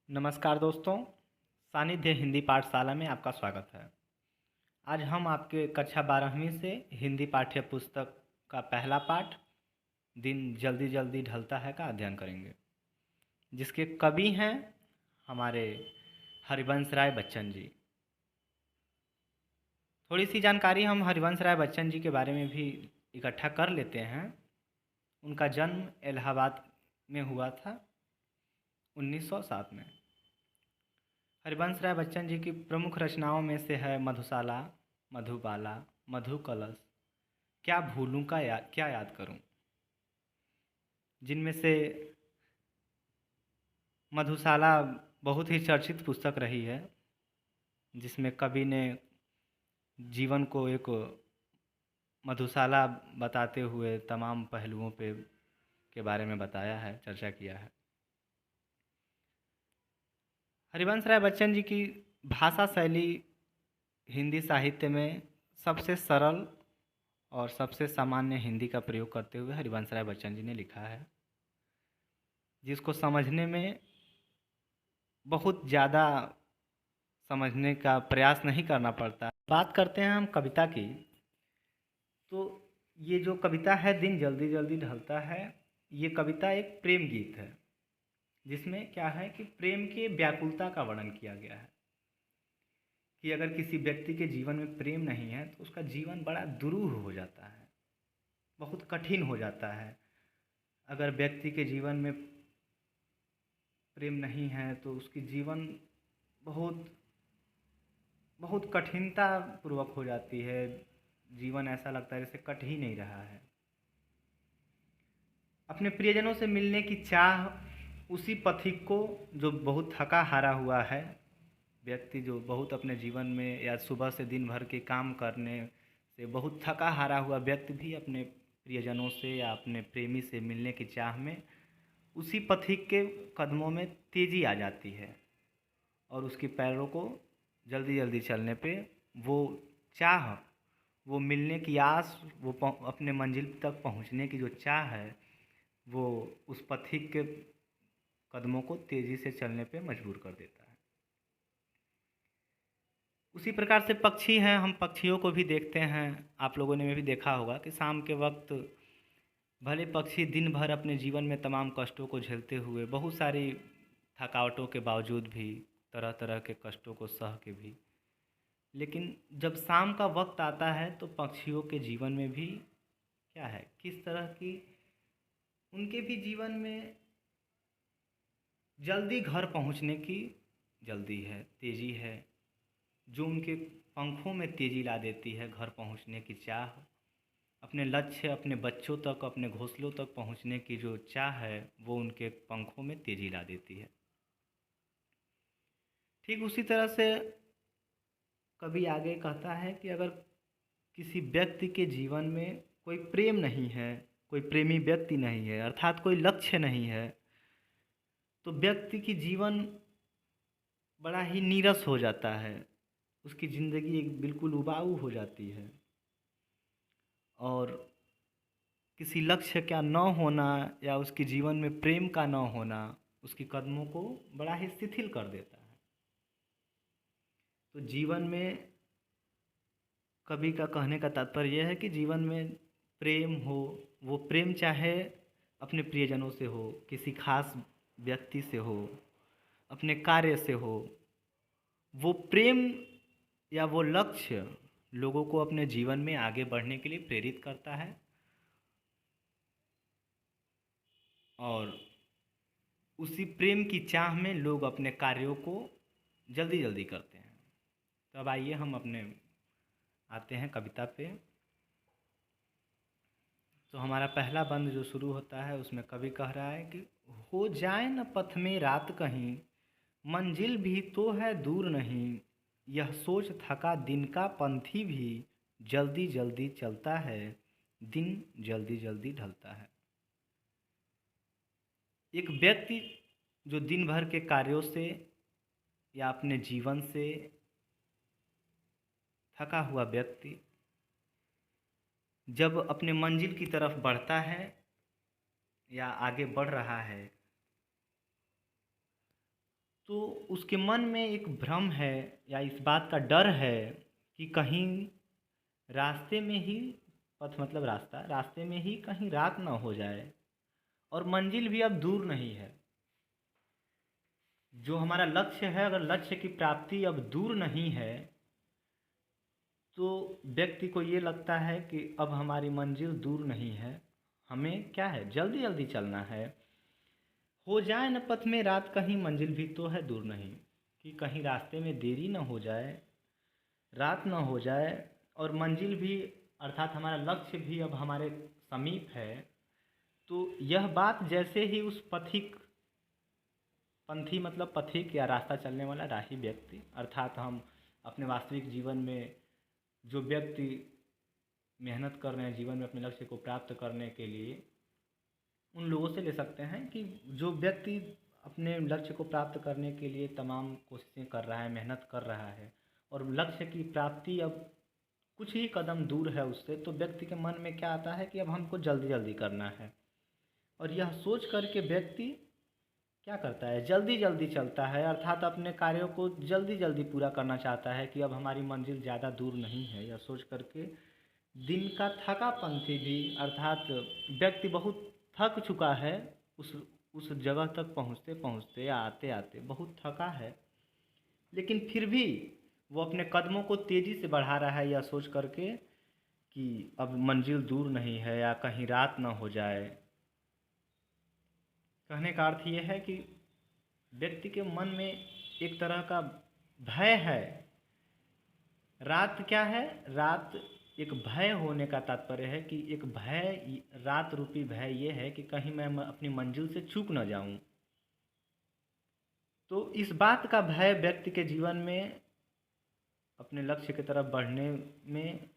नमस्कार दोस्तों, सानिध्य हिंदी पाठशाला में आपका स्वागत है। आज हम आपके कक्षा 12वीं से हिंदी पाठ्य पुस्तक का पहला पाठ दिन जल्दी जल्दी ढलता है का अध्ययन करेंगे, जिसके कवि हैं हमारे हरिवंश राय बच्चन जी। थोड़ी सी जानकारी हम हरिवंश राय बच्चन जी के बारे में भी इकट्ठा कर लेते हैं। उनका जन्म इलाहाबाद में हुआ था 1907 में। हरिवंश राय बच्चन जी की प्रमुख रचनाओं में से है मधुशाला, मधुबाला, मधुकलश, क्या भूलूं का क्या याद करूं, जिनमें से मधुशाला बहुत ही चर्चित पुस्तक रही है, जिसमें कवि ने जीवन को एक मधुशाला बताते हुए तमाम पहलुओं के बारे में बताया है, चर्चा किया है। हरिवंश राय बच्चन जी की भाषा शैली हिंदी साहित्य में सबसे सरल और सबसे सामान्य हिंदी का प्रयोग करते हुए हरिवंश राय बच्चन जी ने लिखा है, जिसको समझने में बहुत ज़्यादा समझने का प्रयास नहीं करना पड़ता। बात करते हैं हम कविता की, तो ये जो कविता है दिन जल्दी जल्दी ढलता है, ये कविता एक प्रेम गीत है, जिसमें क्या है कि प्रेम के व्याकुलता का वर्णन किया गया है कि अगर किसी व्यक्ति के जीवन में प्रेम नहीं है तो उसका जीवन बड़ा दुरूह हो जाता है, बहुत कठिन हो जाता है। अगर व्यक्ति के जीवन में प्रेम नहीं है तो उसकी जीवन बहुत बहुत कठिनता पूर्वक हो जाती है। जीवन ऐसा लगता है जैसे कट ही नहीं रहा है। अपने प्रियजनों से मिलने की चाह उसी पथिक को, जो बहुत थका हारा हुआ है, व्यक्ति जो बहुत अपने जीवन में या सुबह से दिन भर के काम करने से बहुत थका हारा हुआ व्यक्ति भी अपने प्रियजनों से या अपने प्रेमी से मिलने की चाह में उसी पथिक के कदमों में तेज़ी आ जाती है, और उसके पैरों को जल्दी जल्दी चलने पे वो चाह, वो मिलने की आस, वो अपने मंजिल तक पहुंचने की जो चाह है, वो उस पथिक के कदमों को तेज़ी से चलने पे मजबूर कर देता है। उसी प्रकार से पक्षी हैं, हम पक्षियों को भी देखते हैं। आप लोगों ने भी देखा होगा कि शाम के वक्त भले पक्षी दिन भर अपने जीवन में तमाम कष्टों को झेलते हुए, बहुत सारी थकावटों के बावजूद भी, तरह तरह के कष्टों को सह के भी, लेकिन जब शाम का वक्त आता है तो पक्षियों के जीवन में भी क्या है, किस तरह की उनके भी जीवन में जल्दी घर पहुंचने की जल्दी है, तेज़ी है, जो उनके पंखों में तेज़ी ला देती है। घर पहुंचने की चाह, अपने लक्ष्य, अपने बच्चों तक, अपने घोंसलों तक पहुंचने की जो चाह है, वो उनके पंखों में तेज़ी ला देती है। ठीक उसी तरह से कवि आगे कहता है कि अगर किसी व्यक्ति के जीवन में कोई प्रेम नहीं है, कोई प्रेमी व्यक्ति नहीं है, अर्थात कोई लक्ष्य नहीं है, तो व्यक्ति की जीवन बड़ा ही नीरस हो जाता है। उसकी ज़िंदगी एक बिल्कुल उबाऊ हो जाती है, और किसी लक्ष्य का न होना या उसके जीवन में प्रेम का न होना उसके कदमों को बड़ा ही शिथिल कर देता है। तो जीवन में कवि का कहने का तात्पर्य यह है कि जीवन में प्रेम हो, वो प्रेम चाहे अपने प्रियजनों से हो, किसी खास व्यक्ति से हो, अपने कार्य से हो, वो प्रेम या वो लक्ष्य लोगों को अपने जीवन में आगे बढ़ने के लिए प्रेरित करता है, और उसी प्रेम की चाह में लोग अपने कार्यों को जल्दी जल्दी करते हैं। तो अब आइए हम अपने आते हैं कविता पे। तो हमारा पहला बंद जो शुरू होता है, उसमें कवि कह रहा है कि हो जाए न पथ में रात कहीं, मंजिल भी तो है दूर नहीं, यह सोच थका दिन का पंथी भी, जल्दी जल्दी चलता है, दिन जल्दी जल्दी ढलता है। एक व्यक्ति जो दिन भर के कार्यों से या अपने जीवन से थका हुआ व्यक्ति जब अपने मंजिल की तरफ बढ़ता है या आगे बढ़ रहा है, तो उसके मन में एक भ्रम है या इस बात का डर है कि कहीं रास्ते में ही, पथ मतलब रास्ता, रास्ते में ही कहीं रात ना हो जाए और मंजिल भी अब दूर नहीं है। जो हमारा लक्ष्य है, अगर लक्ष्य की प्राप्ति अब दूर नहीं है तो व्यक्ति को ये लगता है कि अब हमारी मंजिल दूर नहीं है, हमें क्या है, जल्दी जल्दी चलना है। हो जाए न पथ में रात, कहीं मंजिल भी तो है दूर नहीं, कि कहीं रास्ते में देरी न हो जाए, रात न हो जाए और मंजिल भी अर्थात हमारा लक्ष्य भी अब हमारे समीप है। तो यह बात जैसे ही उस पथिक, पंथी मतलब पथिक या रास्ता चलने वाला राही व्यक्ति, अर्थात हम अपने वास्तविक जीवन में जो व्यक्ति मेहनत कर रहे हैं जीवन में अपने लक्ष्य को प्राप्त करने के लिए, उन लोगों से ले सकते हैं कि जो व्यक्ति अपने लक्ष्य को प्राप्त करने के लिए तमाम कोशिशें कर रहा है, मेहनत कर रहा है और लक्ष्य की प्राप्ति अब कुछ ही कदम दूर है उससे, तो व्यक्ति के मन में क्या आता है कि अब हमको जल्दी जल्दी करना है। और यह सोच करके व्यक्ति क्या करता है, जल्दी जल्दी चलता है, अर्थात अपने कार्यों को जल्दी जल्दी पूरा करना चाहता है कि अब हमारी मंजिल ज़्यादा दूर नहीं है। यह सोच करके दिन का थका पंथी भी, अर्थात व्यक्ति बहुत थक चुका है, उस जगह तक पहुँचते पहुँचते या आते आते बहुत थका है, लेकिन फिर भी वो अपने कदमों को तेज़ी से बढ़ा रहा है यह सोच करके कि अब मंजिल दूर नहीं है या कहीं रात ना हो जाए। कहने का अर्थ ये है कि व्यक्ति के मन में एक तरह का भय है। रात क्या है, रात एक भय होने का तात्पर्य है कि एक भय, रात रूपी भय ये है कि कहीं मैं अपनी मंजिल से चूक न जाऊं। तो इस बात का भय व्यक्ति के जीवन में अपने लक्ष्य की तरफ बढ़ने में,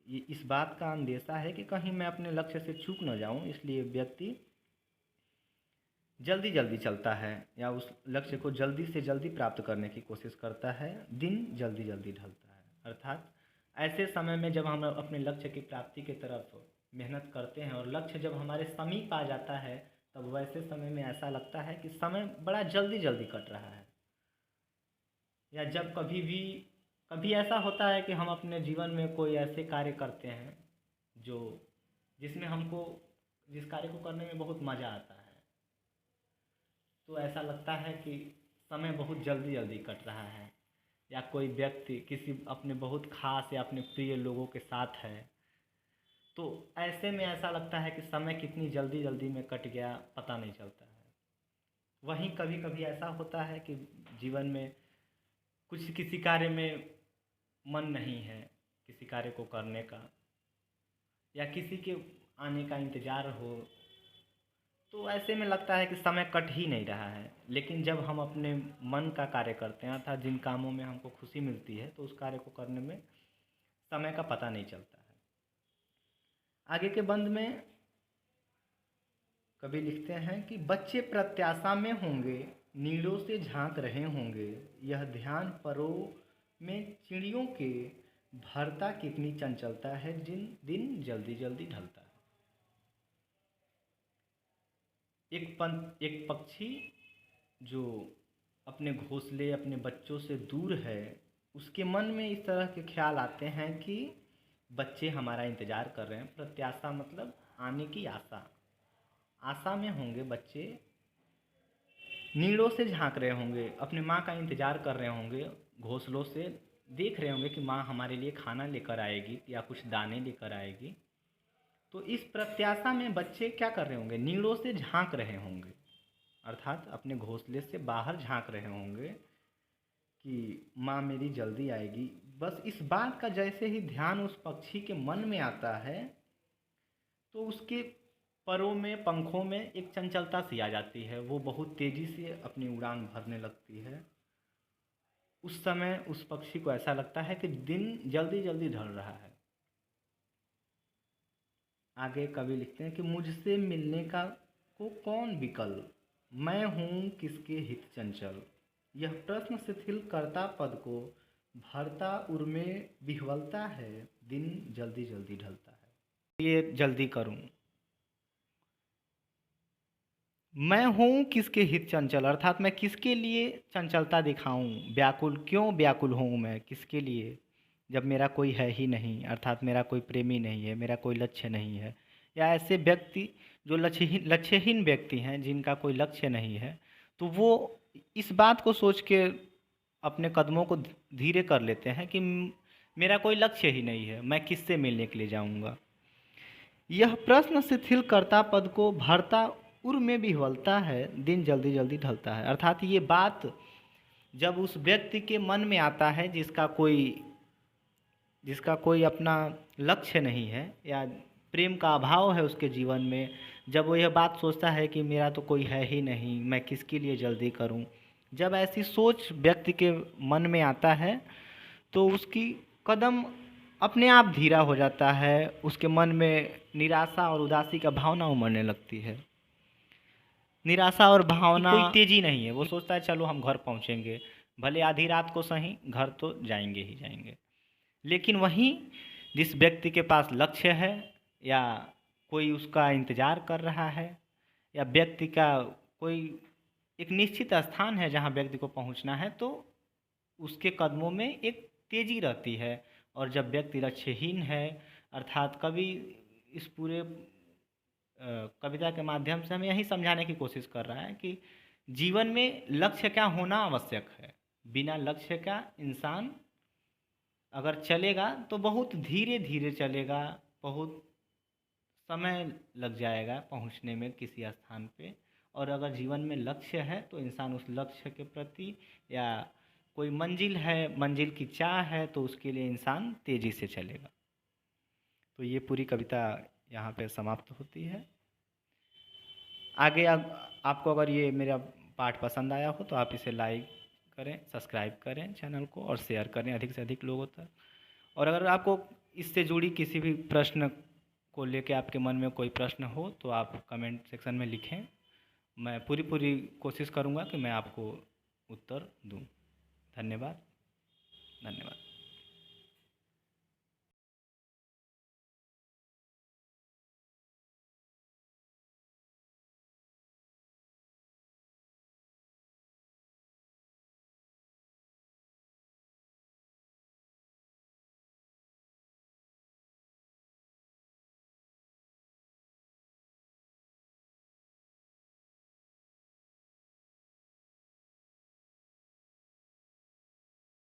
ये इस बात का अंदेशा है कि कहीं मैं अपने लक्ष्य से चूक न जाऊं, इसलिए व्यक्ति जल्दी जल्दी चलता है या उस लक्ष्य को जल्दी से जल्दी प्राप्त करने की कोशिश करता है। दिन जल्दी जल्दी ढलता है, अर्थात ऐसे समय में जब हम अपने लक्ष्य की प्राप्ति की तरफ मेहनत करते हैं और लक्ष्य जब हमारे समीप आ जाता है, तब वैसे समय में ऐसा लगता है कि समय बड़ा जल्दी जल्दी कट रहा है। या जब कभी ऐसा होता है कि हम अपने जीवन में कोई ऐसे कार्य करते हैं जो जिसमें हमको, जिस कार्य को करने में बहुत मज़ा आता है, तो ऐसा लगता है कि समय बहुत जल्दी जल्दी कट रहा है। या कोई व्यक्ति किसी अपने बहुत खास या अपने प्रिय लोगों के साथ है, तो ऐसे में ऐसा लगता है कि समय कितनी जल्दी जल्दी में कट गया, पता नहीं चलता है। वहीं कभी कभी ऐसा होता है कि जीवन में कुछ किसी कार्य में मन नहीं है, किसी कार्य को करने का, या किसी के आने का इंतज़ार हो, तो ऐसे में लगता है कि समय कट ही नहीं रहा है। लेकिन जब हम अपने मन का कार्य करते हैं, अर्थात जिन कामों में हमको खुशी मिलती है, तो उस कार्य को करने में समय का पता नहीं चलता है। आगे के बंद में कवि लिखते हैं कि बच्चे प्रत्याशा में होंगे, नीड़ों से झांक रहे होंगे, यह ध्यान परों में चिड़ियों के, भरता कितनी चंचलता है, जिन दिन जल्दी जल्दी ढलता है। एक पक्षी जो अपने घोंसले, अपने बच्चों से दूर है, उसके मन में इस तरह के ख्याल आते हैं कि बच्चे हमारा इंतज़ार कर रहे हैं। प्रत्याशा मतलब आने की आशा, आशा में होंगे बच्चे, नीड़ों से झांक रहे होंगे, अपने माँ का इंतज़ार कर रहे होंगे, घोंसलों से देख रहे होंगे कि माँ हमारे लिए खाना लेकर आएगी या कुछ दाने लेकर आएगी। तो इस प्रत्याशा में बच्चे क्या कर रहे होंगे, नीड़ों से झांक रहे होंगे, अर्थात अपने घोंसले से बाहर झांक रहे होंगे कि माँ मेरी जल्दी आएगी। बस इस बात का जैसे ही ध्यान उस पक्षी के मन में आता है, तो उसके परों में, पंखों में एक चंचलता सी आ जाती है, वो बहुत तेज़ी से अपनी उड़ान भरने लगती है। उस समय उस पक्षी को ऐसा लगता है कि दिन जल्दी जल्दी ढल रहा है। आगे कवि लिखते हैं कि मुझसे मिलने का को कौन विकल, मैं हूँ किसके हित चंचल, यह प्रश्न शिथिल करता पद को, भरता उर में विह्वलता है, दिन जल्दी जल्दी ढलता है। ये जल्दी करूँ, मैं हूँ किसके हित चंचल, अर्थात मैं किसके लिए चंचलता दिखाऊं, व्याकुल क्यों व्याकुल हूँ मैं किसके लिए, जब मेरा कोई है ही नहीं, अर्थात मेरा कोई प्रेमी नहीं है, मेरा कोई लक्ष्य नहीं है। या ऐसे व्यक्ति जो लक्ष्यहीन व्यक्ति हैं, जिनका कोई लक्ष्य नहीं है, तो वो इस बात को सोच के अपने कदमों को धीरे कर लेते हैं कि मेरा कोई लक्ष्य ही नहीं है, मैं किससे मिलने के लिए जाऊंगा। यह प्रश्न शिथिल कर्ता पद को भरता उर में भी हवलता है, दिन जल्दी जल्दी ढलता है। अर्थात ये बात जब उस व्यक्ति के मन में आता है जिसका कोई अपना लक्ष्य नहीं है, या प्रेम का अभाव है उसके जीवन में, जब वो यह बात सोचता है कि मेरा तो कोई है ही नहीं, मैं किसके लिए जल्दी करूं, जब ऐसी सोच व्यक्ति के मन में आता है, तो उसकी कदम अपने आप धीरा हो जाता है, उसके मन में निराशा और उदासी का भावना उमड़ने लगती है। निराशा और भावना कोई तेजी नहीं है, वो सोचता है चलो हम घर पहुंचेंगे, भले आधी रात को सही, घर तो जाएंगे ही जाएंगे। लेकिन वहीं जिस व्यक्ति के पास लक्ष्य है, या कोई उसका इंतज़ार कर रहा है, या व्यक्ति का कोई एक निश्चित स्थान है जहाँ व्यक्ति को पहुँचना है, तो उसके कदमों में एक तेज़ी रहती है। और जब व्यक्ति लक्ष्यहीन है, अर्थात कवि इस पूरे कविता के माध्यम से हमें यही समझाने की कोशिश कर रहा है कि जीवन में लक्ष्य क्या होना आवश्यक है। बिना लक्ष्य का इंसान अगर चलेगा तो बहुत धीरे धीरे चलेगा, बहुत समय लग जाएगा पहुंचने में किसी स्थान पे। और अगर जीवन में लक्ष्य है तो इंसान उस लक्ष्य के प्रति, या कोई मंजिल है, मंजिल की चाह है, तो उसके लिए इंसान तेज़ी से चलेगा। तो ये पूरी कविता यहाँ पे समाप्त होती है। आगे आपको अगर ये मेरा पाठ पसंद आया हो तो आप इसे लाइक करें, सब्सक्राइब करें चैनल को, और शेयर करें अधिक से अधिक लोगों तक। और अगर आपको इससे जुड़ी किसी भी प्रश्न को लेके आपके मन में कोई प्रश्न हो तो आप कमेंट सेक्शन में लिखें। मैं पूरी कोशिश करूँगा कि मैं आपको उत्तर दूँ। धन्यवाद। धन्यवाद।